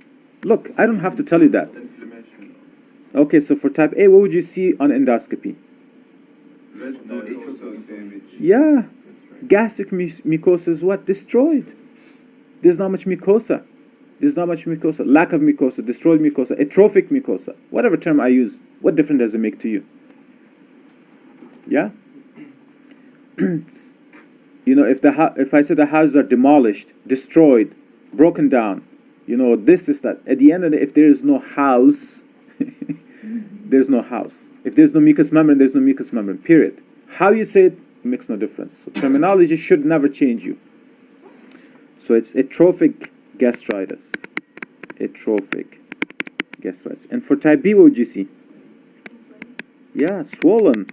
Look, I don't have to tell you that. Inflammation. Okay, so for type A, what would you see on endoscopy? No, atrophic damage. Yeah, gastric mucosa is what? Destroyed. There's not much mucosa. Lack of mucosa, destroyed mucosa, atrophic mucosa. Whatever term I use, what difference does it make to you? Yeah? If I say the houses are demolished, destroyed, broken down, this, that. At the end of the day, if there is no house, there's no house. If there's no mucous membrane, there's no mucous membrane, period. How you say it makes no difference. So terminology should never change you. So it's atrophic gastritis. Atrophic gastritis. And for type B, what would you see? Yeah, swollen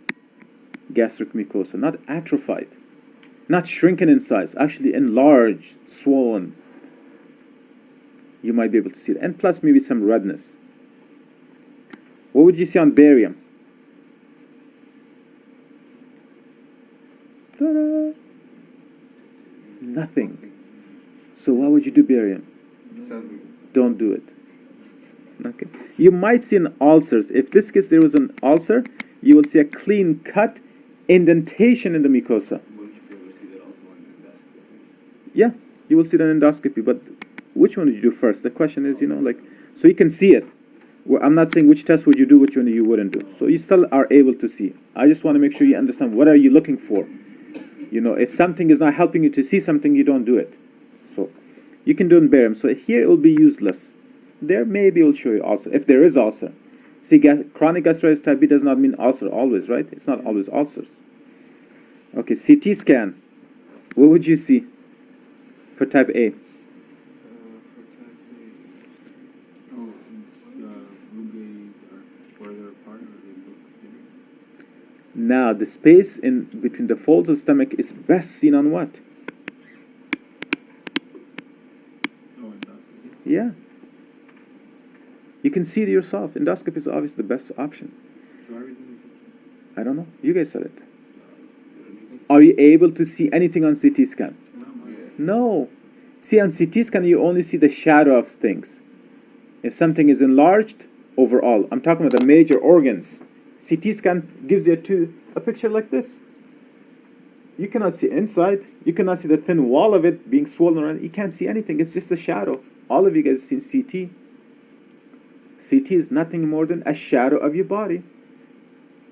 gastric mucosa, not atrophied. Not shrinking in size, actually enlarged, swollen. You might be able to see it. And plus maybe some redness. What would you see on barium? Ta-da! Nothing. So why would you do barium? Don't do it. Okay. You might see an ulcers. If this case there was an ulcer, you will see a clean cut indentation in the mucosa. Wouldn't you be able to see that also on endoscopy? Yeah, you will see that in endoscopy, but which one did you do first? The question is, so you can see it. Well, I'm not saying which test would you do, which one you wouldn't do. So you still are able to see. I just want to make sure you understand what are you looking for. If something is not helping you to see something, you don't do it. So you can do in barium. So here it will be useless. There maybe it will show you ulcer, if there is ulcer. See, chronic gastritis type B does not mean ulcer always, right? It's not always ulcers. Okay, CT scan. What would you see for type A? For type A, rugae are further apart or they look similar? Now, the space in between the folds of the stomach is best seen on what? Endoscopy. Yeah. You can see it yourself. Endoscopy is obviously the best option. So everything is I don't know. You guys said it. Are you able to see anything on CT scan? No. See, on CT scan, you only see the shadow of things. If something is enlarged, overall, I'm talking about the major organs. CT scan gives you a picture like this. You cannot see inside. You cannot see the thin wall of it being swollen around. You can't see anything. It's just a shadow. All of you guys have seen CT. CT is nothing more than a shadow of your body.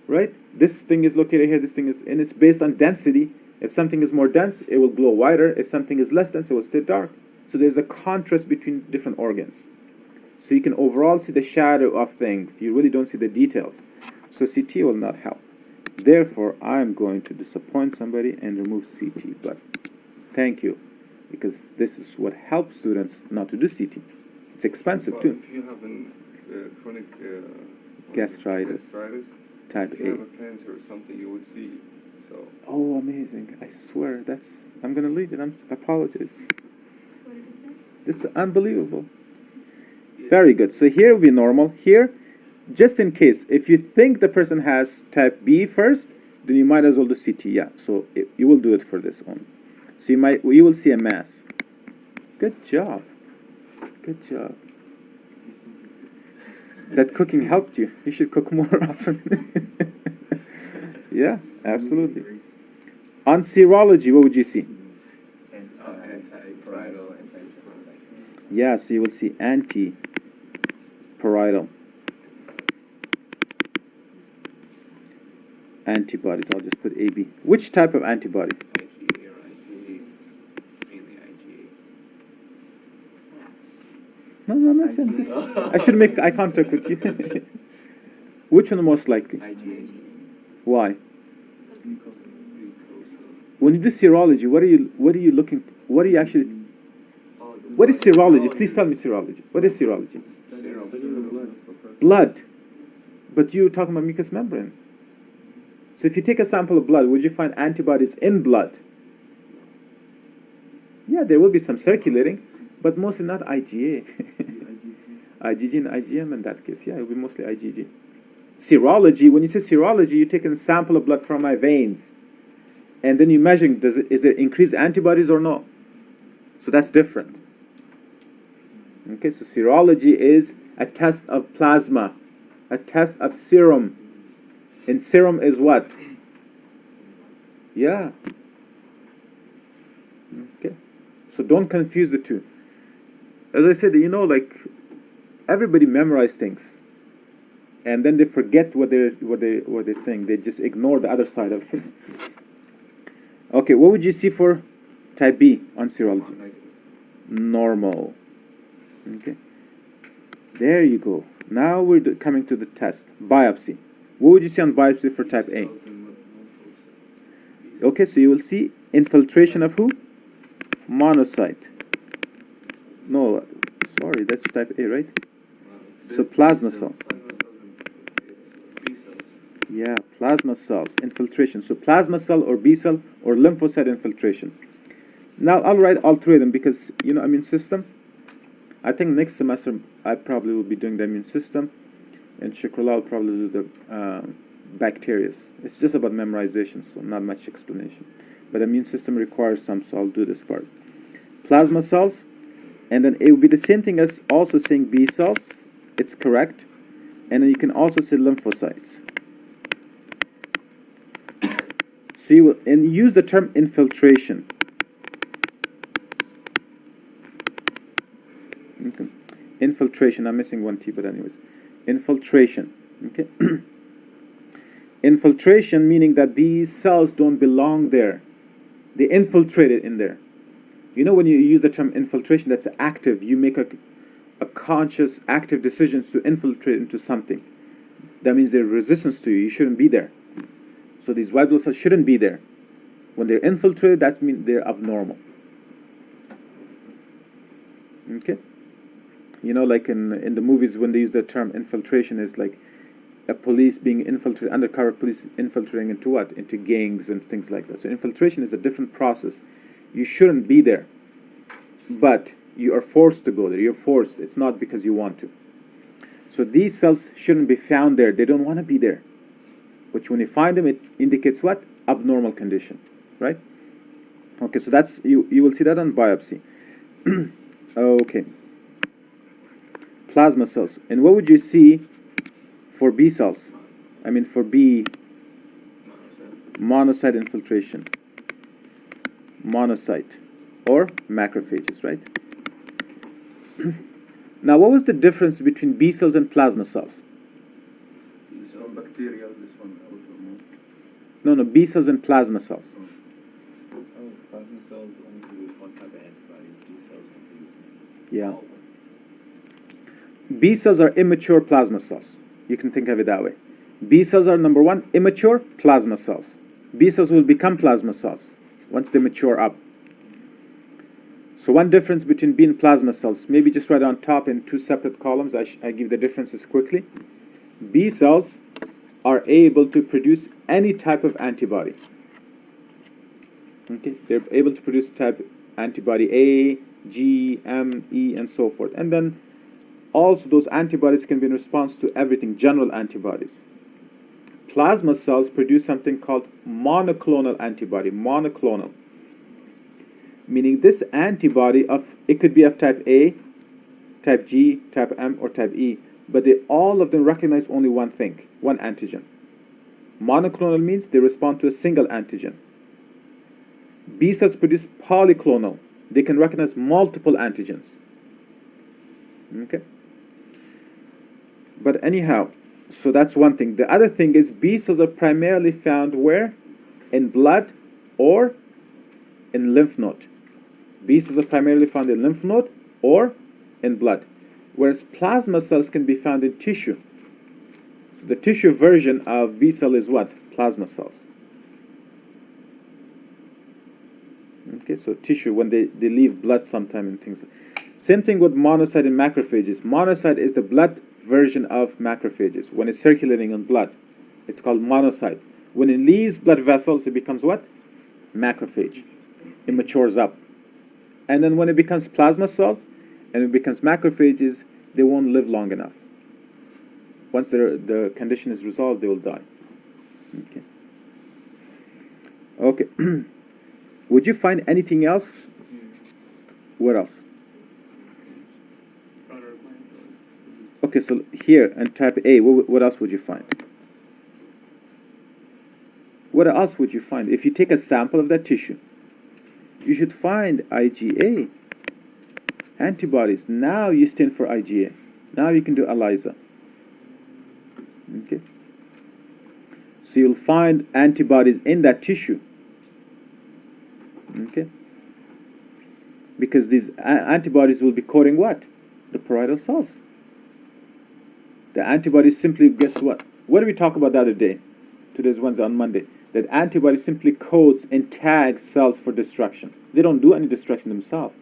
Right? This thing is located here, this thing is, and it's based on density. If something is more dense, it will glow whiter. If something is less dense, it will stay dark. So there's a contrast between different organs. So you can overall see the shadow of things. You really don't see the details. So CT will not help. Therefore, I'm going to disappoint somebody and remove CT. But thank you, because this is what helps students not to do CT. It's expensive too. If you have chronic Gastritis. Type if you have A. a cancer or something, you would see. So. Oh, amazing. I swear, I'm going to leave it. I apologize. What did you say? It's unbelievable. Very good. So here will be normal. Here, just in case, if you think the person has type B first, then you might as well do CT. Yeah, so you will do it for this one. So you will see a mass. Good job. Good job. That cooking helped you. You should cook more often. Yeah, absolutely. On serology, what would you see? Anti-parietal, Yeah, so you will see anti-parietal antibodies. I'll just put AB. Which type of antibody? IgA or IgA, mainly IgA. No, I'm not saying this. I should make eye contact with you. Which one most likely? IgA. Why? Because When you do serology, what are you looking? What are you actually? What is serology? Please tell me serology. What is serology? Blood. But you're talking about mucous membrane. So if you take a sample of blood, would you find antibodies in blood? Yeah, there will be some circulating, but mostly not IgA. IgG and IgM in that case. Yeah, it will be mostly IgG. Serology, when you say serology, you're taking a sample of blood from my veins, and then you're measuring, is there increased antibodies or no? So that's different. Okay, so serology is a test of plasma, a test of serum. And serum is what? Yeah. Okay. So don't confuse the two. As I said, like everybody memorizes things, and then they forget what they're saying. They just ignore the other side of it. Okay, what would you see for type B on serology? Normal. Okay. There you go. Now we're coming to the test. Biopsy. What would you see on biopsy for type A? Okay, so you will see infiltration of who? Monocyte. No, sorry, that's type A, right? So plasma cell. Yeah, plasma cells, infiltration. So plasma cell or B cell or lymphocyte infiltration. Now I'll write all three of them because, immune system. I think next semester I probably will be doing the immune system, and Shikrullah will probably do the bacteria. It's just about memorization, so not much explanation. But immune system requires some, so I'll do this part. Plasma cells, and then it will be the same thing as also saying B cells. It's correct. And then you can also say lymphocytes. So you will and use the term infiltration. Okay. Infiltration. I'm missing one T, but anyways, infiltration. Okay. Infiltration meaning that these cells don't belong there. They infiltrated in there. When you use the term infiltration, that's active. You make a conscious, active decision to infiltrate into something. That means they're resistance to you. You shouldn't be there. So these white blood cells shouldn't be there. When they're infiltrated, that means they're abnormal. Okay? Like in the movies when they use the term infiltration, is like a police being infiltrated, undercover police infiltrating into what? Into gangs and things like that. So infiltration is a different process. You shouldn't be there. But you are forced to go there. You're forced. It's not because you want to. So these cells shouldn't be found there. They don't want to be there. But when you find them, it indicates what? Abnormal condition. Right? Okay, so that's you will see that on biopsy. Okay. Plasma cells. And what would you see for B cells? For B, monocyte infiltration. Monocyte or macrophages, right? Now, what was the difference between B cells and plasma cells? This one bacterial, this one autoimmune. No, B cells and plasma cells. Plasma cells only produce one type of antibody. B cells only produce Yeah. B cells are immature plasma cells. You can think of it that way. B cells are, number one, immature plasma cells. B cells will become plasma cells once they mature up. So one difference between B and plasma cells, maybe just write on top in two separate columns. I give the differences quickly. B cells are able to produce any type of antibody. Okay, they're able to produce type antibody A, G, M, E, and so forth. And then also those antibodies can be in response to everything, general antibodies. Plasma cells produce something called monoclonal antibody, monoclonal. Meaning this antibody, it could be of type A, type G, type M, or type E, but all of them recognize only one thing, one antigen. Monoclonal means they respond to a single antigen. B cells produce polyclonal. They can recognize multiple antigens. Okay? But anyhow, so that's one thing. The other thing is B cells are primarily found where? In blood or in lymph node. B cells are primarily found in lymph node or in blood. Whereas plasma cells can be found in tissue. So the tissue version of B cell is what? Plasma cells. Okay, so tissue, when they leave blood sometime and things. Same thing with monocyte and macrophages. Monocyte is the blood version of macrophages. When it's circulating in blood, it's called monocyte. When it leaves blood vessels, it becomes what? Macrophage. It matures up. And then when it becomes plasma cells and it becomes macrophages, they won't live long enough. Once the condition is resolved, they will die. Okay. Okay. Would you find anything else? What else? Okay, so here in type A, what else would you find? What else would you find? If you take a sample of that tissue, you should find IgA antibodies. Now you stain for IgA. Now you can do ELISA. Okay. So you'll find antibodies in that tissue. Okay. Because these antibodies will be coating what? The parietal cells. The antibodies simply, guess what? What did we talk about the other day? Today's Wednesday, on Monday. That antibody simply coats and tags cells for destruction. They don't do any destruction themselves.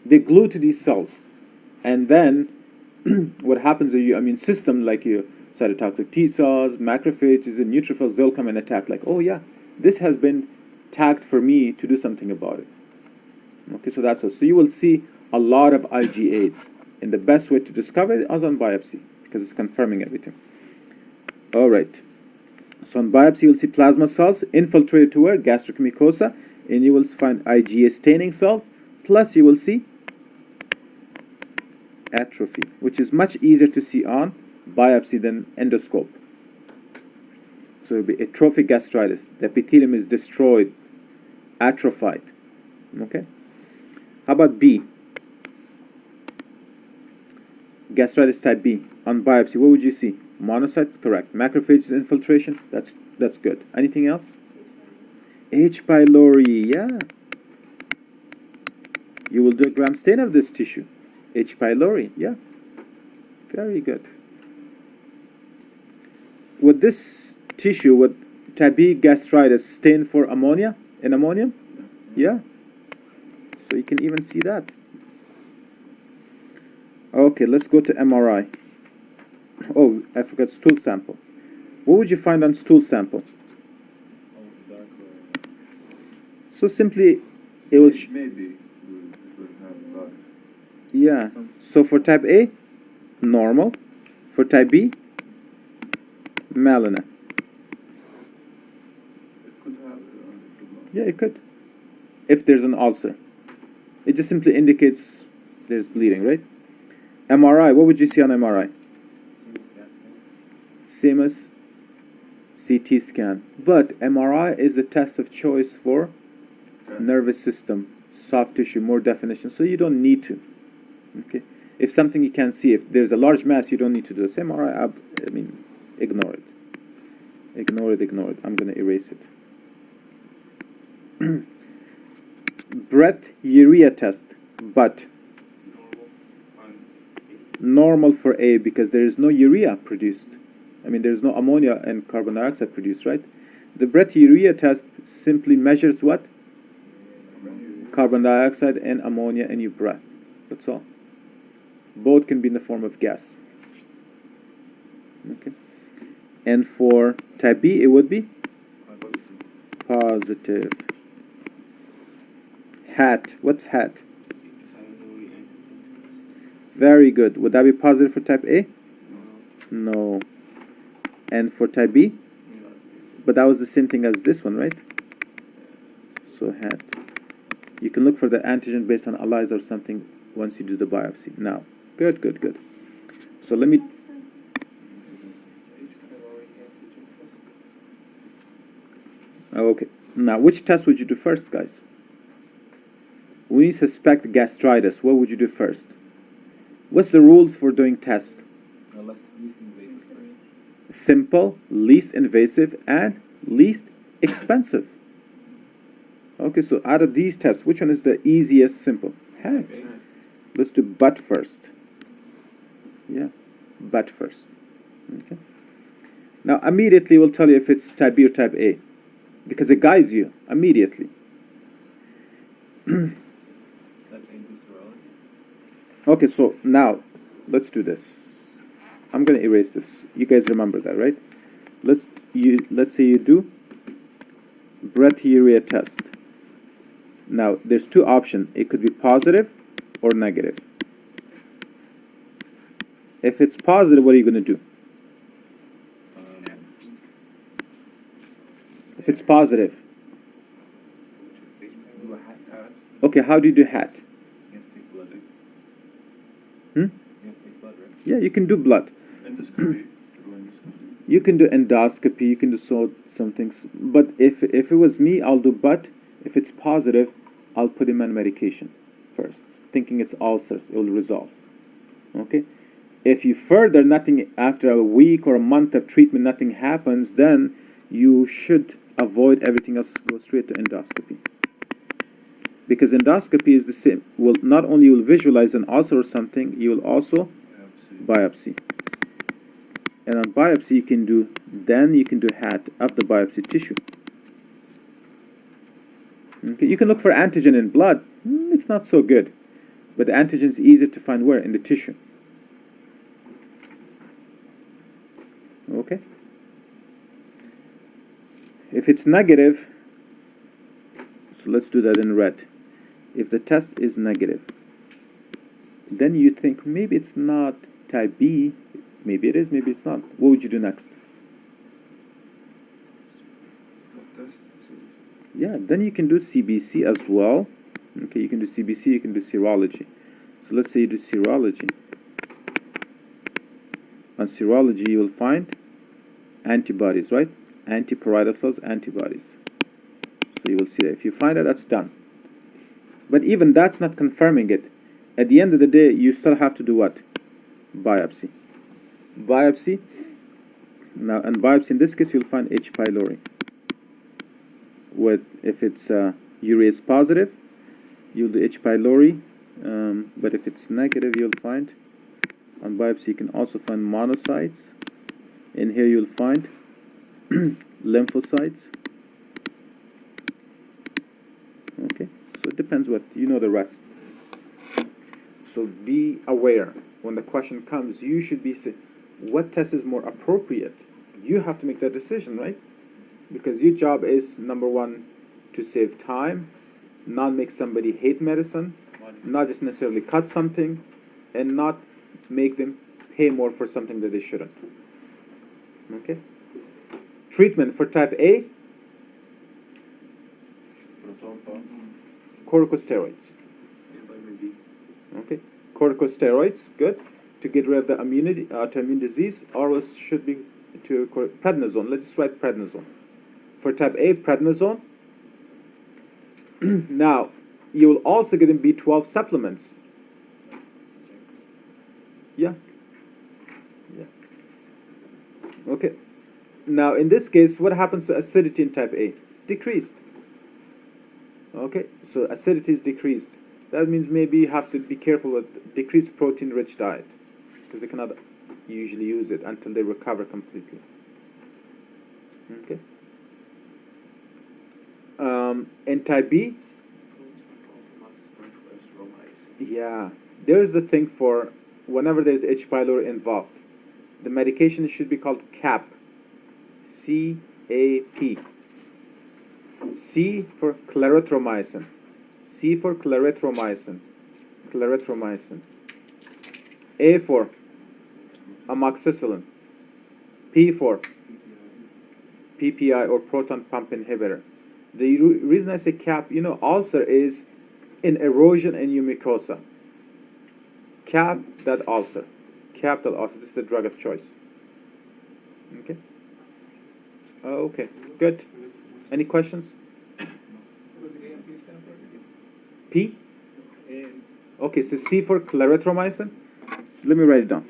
They glue to these cells. And then what happens is your immune system, like your cytotoxic T cells, macrophages, and neutrophils, they'll come and attack like, oh yeah, this has been tagged for me to do something about it. Okay, so that's it. So you will see a lot of IgAs. And the best way to discover it is on biopsy, because it's confirming everything. All right. So on biopsy, you'll see plasma cells infiltrated to where? Gastric mucosa. And you will find IgA staining cells. Plus you will see atrophy, which is much easier to see on biopsy than endoscope. So it will be atrophic gastritis. The epithelium is destroyed, atrophied. Okay? How about B? Gastritis type B. On biopsy, what would you see? Monocytes, correct. Macrophages infiltration, that's good. Anything else? H. pylori, yeah. You will do a gram stain of this tissue. H. pylori, yeah. Very good. Would this tissue, would type B gastritis stain for ammonia? In ammonium? Yeah. So you can even see that. Okay, let's go to MRI. Oh, I forgot stool sample. What would you find on stool sample? So simply, it will... Maybe it will have large. Yeah. So for type A, normal. For type B, melena. It could have. Yeah, it could. If there's an ulcer. It just simply indicates there's bleeding, right? MRI, what would you see on MRI? Same as CT scan. But MRI is the test of choice for nervous system, soft tissue, more definition. So you don't need to. Okay. If something you can't see, if there's a large mass, you don't need to do this. MRI, I mean, ignore it. Ignore it, ignore it. I'm going to erase it. Breath urea test, but normal for A because there is no urea produced. I mean, there is no ammonia and carbon dioxide produced, right? The breath urea test simply measures what? Carbon dioxide and ammonia in your breath. That's all. Both can be in the form of gas. Okay. And for type B, it would be positive. HAT. What's HAT? Very good. Would that be positive for type A? No. And for type B? But that was the same thing as this one, right? So HAT. You can look for the antigen based on ELISA or something once you do the biopsy. Now, good, good, good. So let me... Okay. Now, which test would you do first, guys? When you suspect gastritis, what would you do first? What's the rules for doing tests? Least invasive first. Simple, least invasive, and least expensive. Okay, so out of these tests, which one is the easiest? Simple. HAT. Let's do butt first. Yeah, butt first. Okay. Now, immediately we'll tell you if it's type B or type A, because it guides you immediately. Step A, do serology. Okay, so now let's do this. I'm gonna erase this. You guys remember that, right? Let's say you do breathuria test. Now there's two options. It could be positive or negative. If it's positive, what are you gonna do? If it's positive, Do a hat. okay, how do you do hat? You have to take blood, right? Hmm? You have to take blood, right? Yeah, you can do blood. Endoscopy. You can do endoscopy, you can do some things. But if it was me, I'll do butt. If it's positive, I'll put him on medication first, thinking it's ulcers, it will resolve. Okay? If you further nothing, after a week or a month of treatment, nothing happens, then you should avoid everything else, go straight to endoscopy. Because endoscopy is the same. Well, not only you will visualize an ulcer or something, you will also biopsy. And on biopsy you can do HAT of the biopsy tissue. Okay, you can look for antigen in blood. It's not so good. But the antigen is easier to find where? In the tissue. Okay? If it's negative, so let's do that in red. If the test is negative, then you think maybe it's not type B, maybe it is, maybe it's not. What would you do next? Yeah, then you can do CBC as well. Okay, you can do CBC, you can do serology. So let's say you do serology. On serology, you will find antibodies, right? Antiparietal cells, antibodies. So you will see that. If you find that, that's done. But even that's not confirming it. At the end of the day, you still have to do what? Biopsy. Biopsy. Now, in biopsy, in this case, you'll find H. pylori. If it's urease positive, you'll do H. pylori. But if it's negative, you'll find, on biopsy, you can also find monocytes. In here, you'll find lymphocytes. Okay, so it depends what, you know the rest. So be aware. When the question comes, you should be saying, what test is more appropriate? You have to make that decision, right? Because your job is, number one, to save time, not make somebody hate medicine, not just necessarily cut something, and not make them pay more for something that they shouldn't. Okay? Treatment for type A, corticosteroids. Okay, corticosteroids, good, to get rid of the immunity, autoimmune disease, or else should be to prednisone. Let's just write prednisone. For type A, prednisone. Now, you will also get in B12 supplements. Yeah. Yeah. Okay. Now, in this case, what happens to acidity in type A? Decreased. Okay, so acidity is decreased. That means maybe you have to be careful with decreased protein-rich diet, because they cannot usually use it until they recover completely. Okay. In type B, yeah, there is the thing for whenever there is H. pylori involved, the medication should be called CAP. C-A-P. C for clarithromycin. C for clarithromycin. Clarithromycin. A for amoxicillin. P for PPI or proton pump inhibitor. The reason I say CAP, you know, ulcer is in erosion in your mucosa. Cap that ulcer. Cap that ulcer. This is the drug of choice. Okay. Okay. Good. Any questions? P? Okay, so C for clarithromycin. Let me write it down.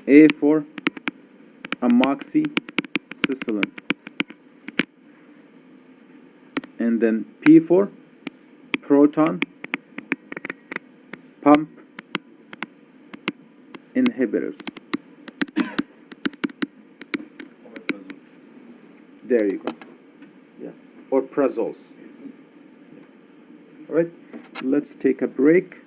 A for amoxicillin. And then P for proton pump inhibitors. There you go. Yeah. Or prazoles. All right. Let's take a break.